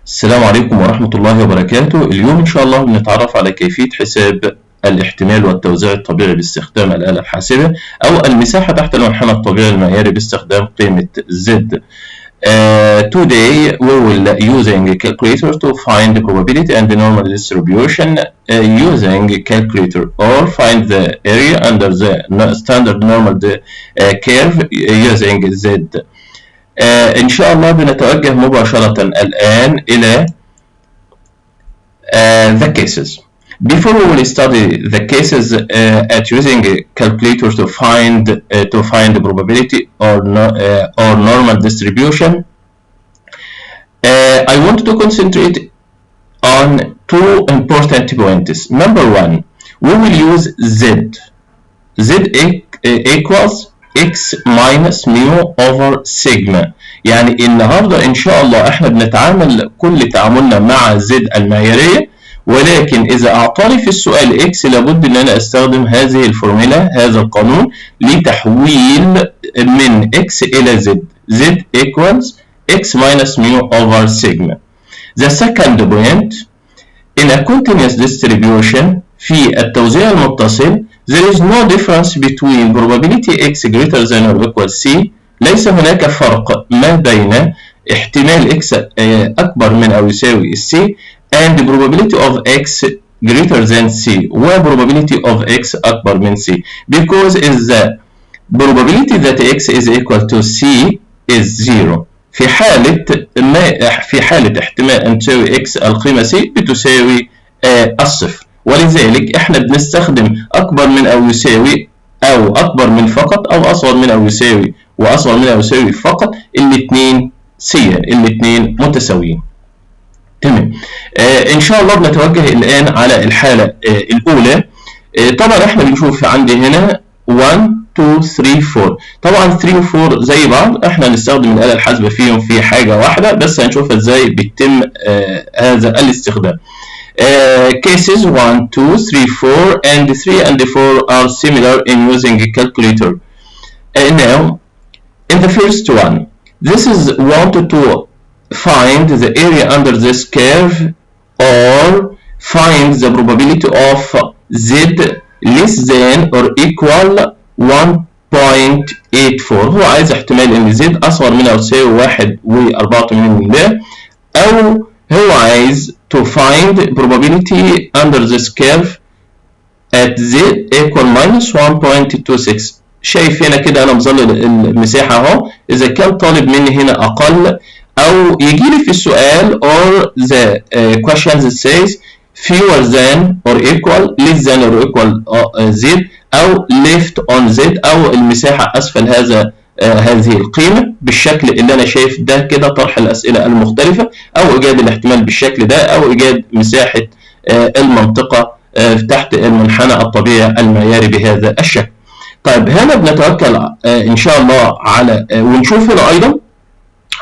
السلام عليكم ورحمة الله وبركاته. اليوم إن شاء الله بنتعرف على كيفية حساب الاحتمال والتوزيع الطبيعي باستخدام الآلة الحاسبة أو المساحة تحت المنحنى الطبيعي المعياري باستخدام قيمة Z. Today we will using a calculator to find the probability and the normal distribution using a calculator or find the area under the standard normal curve using Z. إن شاء الله بنتوجه مباشرة الآن إلى the cases. Before we will study the cases at using a calculator to find the probability or normal distribution, I want to concentrate on two important points. Number one, we will use Z. Z equals x minus mu over sigma. يعني النهارده ان شاء الله احنا بنتعامل كل تعاملنا مع زد المعياريه، ولكن اذا اعطاني في السؤال x لابد ان انا استخدم هذه الفورمولا، هذا القانون لتحويل من x الى z. Z equals x minus mu over sigma. The second point, in a continuous distribution في التوزيع المتصل there is no difference between probability x greater than or equal c. ليس هناك فرق ما بين احتمال x أكبر من أو يساوي c and probability of x greater than c و probability of x أكبر من c, because is the probability that x is equal to c is 0. في حالة احتمال أن تساوي x القيمة c بتساوي الصفر، ولذلك احنا بنستخدم أكبر من أو يساوي أو أكبر من فقط أو أصغر من أو يساوي وأصغر من أو يساوي فقط، الاثنين سيا، الاثنين متساويين. تمام. إن شاء الله بنتوجه الآن على الحالة الأولى. طبعا احنا بنشوف عندي هنا 1 2 3 4. طبعا 3 و 4 زي بعض، احنا هنستخدم الآلة الحاسبة فيهم في حاجة واحدة بس، هنشوفها ازاي بيتم هذا الاستخدام. Cases 1, 2, 3, 4 and 3 and 4 are similar in using a calculator. Now, in the first one, this is wanted to find the area under this curve or find the probability of z less than or equal 1.84. هو عايز احتمال ان z اصغر من او تساوي 1.84 او هو عايز to find probability under this curve at z equal minus 1.26. شايف هنا كده انا مظلل المساحه اهو. اذا كان طالب مني هنا اقل او يجي لي في السؤال or the questions says fewer than or equal less than or equal z او left on z او المساحه اسفل هذه القيمة بالشكل اللي أنا شايف ده كده، طرح الأسئلة المختلفة أو إيجاد الاحتمال بالشكل ده أو إيجاد مساحة المنطقة تحت المنحنى الطبيعي المعياري بهذا الشكل. طيب هنا بنتوكل إن شاء الله على ونشوف هنا أيضا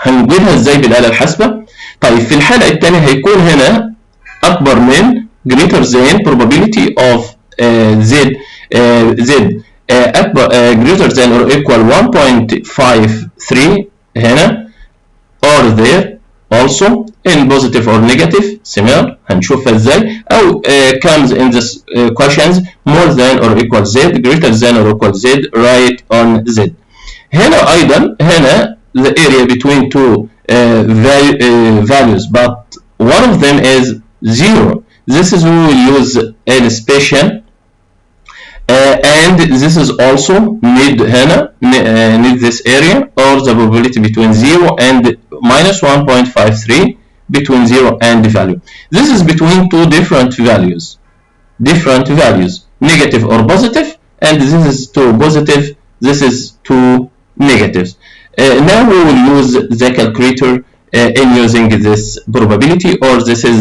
هنجيبها إزاي بالآلة الحاسبة. طيب في الحالة الثانية هيكون هنا أكبر من greater than probability of z أكبر greater than or equal 1.53 هنا or there also in positive or negative similar هنشوفها ازاي او comes in this questions more than or equal z greater than or equal z right on z. هنا ايضا هنا the area between two values but one of them is 0. This is we will use an special and this is also need this area or the probability between 0 and minus 1.53 between 0 and the value. This is between two different values, negative or positive, and this is two positive, this is two negatives. Now we will use the calculator in using this probability or this is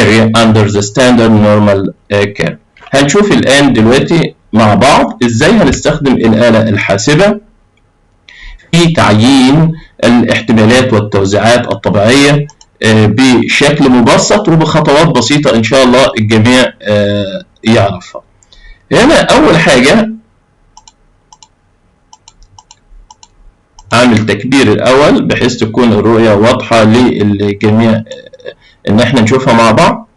area under the standard normal curve. هنشوف الآن دلوقتي مع بعض ازاي هنستخدم الآلة الحاسبة في تعيين الاحتمالات والتوزيعات الطبيعية بشكل مبسط وبخطوات بسيطة إن شاء الله الجميع يعرفها. هنا أول حاجة اعمل تكبير الاول بحيث تكون الرؤية واضحة للجميع ان احنا نشوفها مع بعض.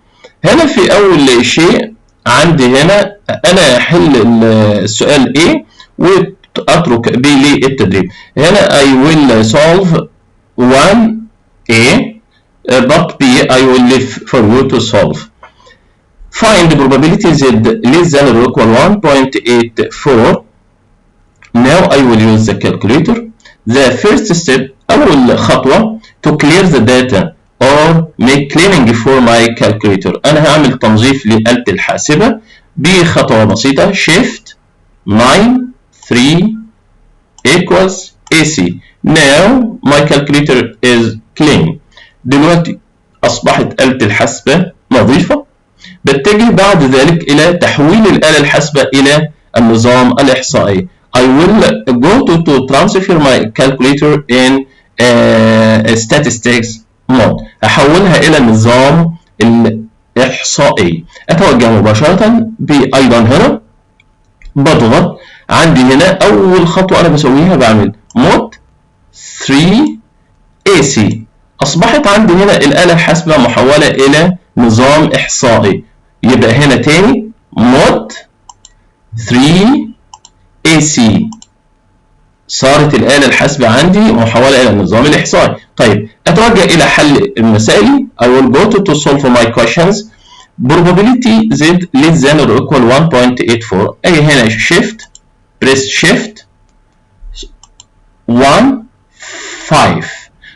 هنا في اول شيء عندي هنا انا احل السؤال A واترك B للتدريب. هنا I will solve 1A but B I will leave for you to solve. Find the probability Z less than or equal 1.84. Now I will use the calculator. The first step أول خطوة to clear the data or make cleaning for my calculator. أنا هعمل تنظيف لآلة الحاسبة بخطوة بسيطة. Shift 9 3 equals AC. Now my calculator is clean. دلوقتي أصبحت آلة الحاسبة نظيفة. بتجه بعد ذلك إلى تحويل الآلة الحاسبة إلى النظام الإحصائي. I will go to transfer my calculator in statistics mode. أحولها إلى النظام الإحصائي. أتوجه مباشرة أيضا هنا بضغط عندي هنا أول خطوة أنا بسويها بعمل مود 3 AC. أصبحت عندي هنا الآلة الحاسبة محولة إلى نظام إحصائي. يبقى هنا تاني مود 3 AC صارت الآلة الحاسبة عندي محولة إلى النظام الإحصائي. طيب أتوجه إلى حل المسائل. I will go to solve my questions. Probability Z less than or equal 1.84. أجي هنا shift press shift 1 5.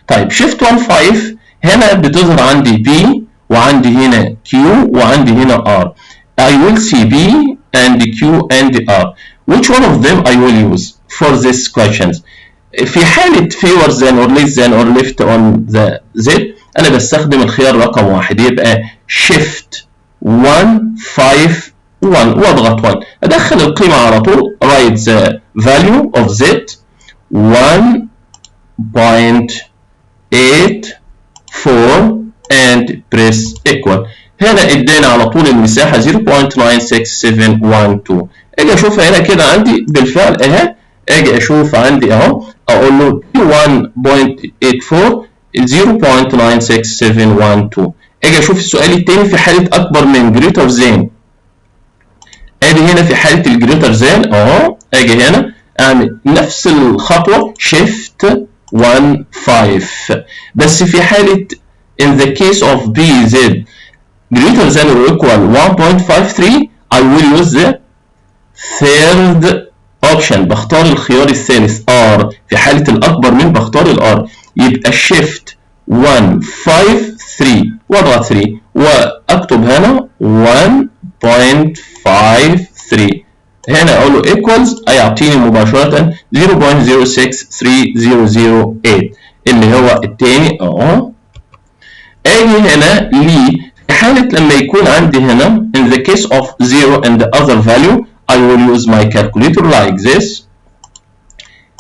طيب shift 1 5 هنا بتظهر عندي B وعندي هنا Q وعندي هنا R. I will see B and Q and R. Which one of them I will use for these questions? في حالة favor than or less than or left on the Z أنا بستخدم الخيار رقم 1. يبقى shift 1 5 1 واضغط 1. أدخل القيمة على طول. write the value of Z 1.84 and press equal. هنا ادينا على طول المساحة 0.96712. اجي اشوف هنا كده عندي بالفعل اهي. اجي اشوف عندي اهو اقول له 1.84 0.96712. اجي اشوف السؤال الثاني في حالة اكبر من greater than. ادي هنا في حالة الجريتر ذان اهو. اجي هنا اعمل نفس الخطوة shift 1 5 بس في حالة in the case of BZ greater than or equal 1.53 I will use the third option. بختار الخيار الثالث R. في حالة الأكبر من بختار الR. يبقى shift 1 5 3 واضغط 3 وأكتب هنا 1.53. هنا أقول له equals هيعطيني مباشرة 0.06308 اللي هو الثاني أهو. أجي هنا لي في حالة لما يكون عندي هنا in the case of 0 and the other value I will use my calculator like this.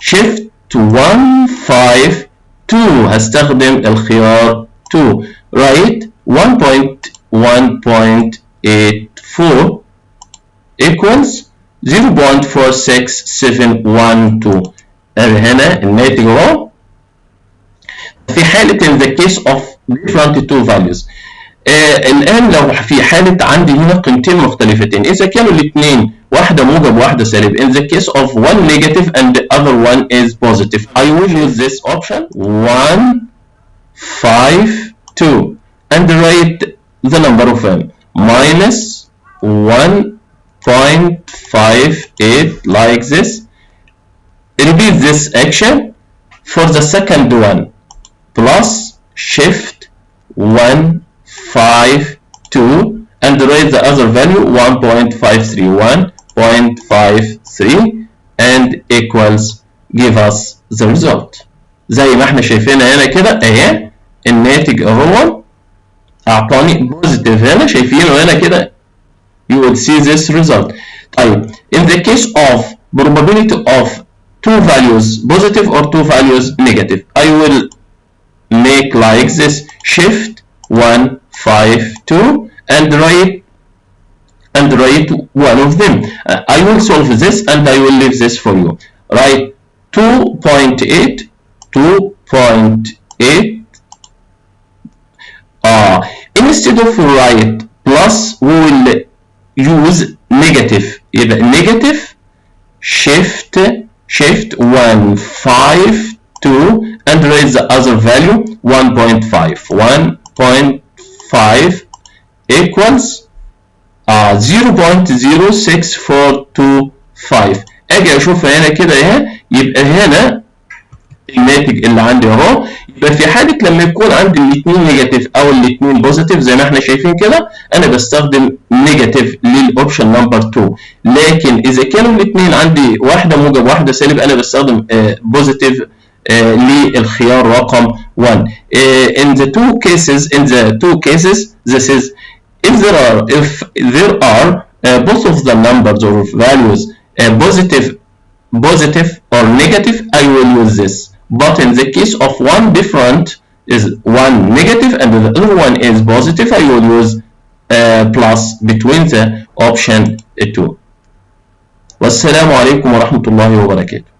shift 1 5 2 هستخدم الخيار 2. write 1.1.84 equals 0.46712. هنا الناتج اهو. في حالة in the case of different two values. الآن لو في حالة عندي هنا قيمتين مختلفتين إذا كانوا الاثنين واحدة موجب وواحدة سالب in the case of one negative and the other one is positive I will use this option 1 5 2 and write the number of them minus 1.58 like this. Repeat this action for the second one plus shift 1 5 2 and write the other value 1.531.53 and equals give us the result. زي ما احنا شايفينها هنا كده اهي الناتج اهو اعطاني بوزيتيف. هنا شايفينه هنا كده you will see this result. طيب in the case of probability of two values positive or two values negative I will make like this shift 1 5 2 and write one of them. I will solve this and I will leave this for you. Write 2.8 2.8. Instead of write plus we will use negative. يبقى negative shift 1 5 2 and raise the other value 1.5. 1.5 equals 0.06425. اجي اشوف هنا كده اهي، يبقى هنا الناتج اللي عندي اهو. يبقى في حاله لما يكون عندي الاثنين نيجاتيف او الاثنين بوزيتيف زي ما احنا شايفين كده، انا بستخدم نيجاتيف للاوبشن نمبر 2. لكن اذا كانوا الاثنين عندي واحده موجب واحده سالب، انا بستخدم بوزيتيف للخيار رقم 1. In the two cases this is if there are both of the numbers or values positive or negative, I will use this. But in the case of one different is one negative and the other one is positive, I will use plus between the option 2. والسلام عليكم ورحمة الله وبركاته.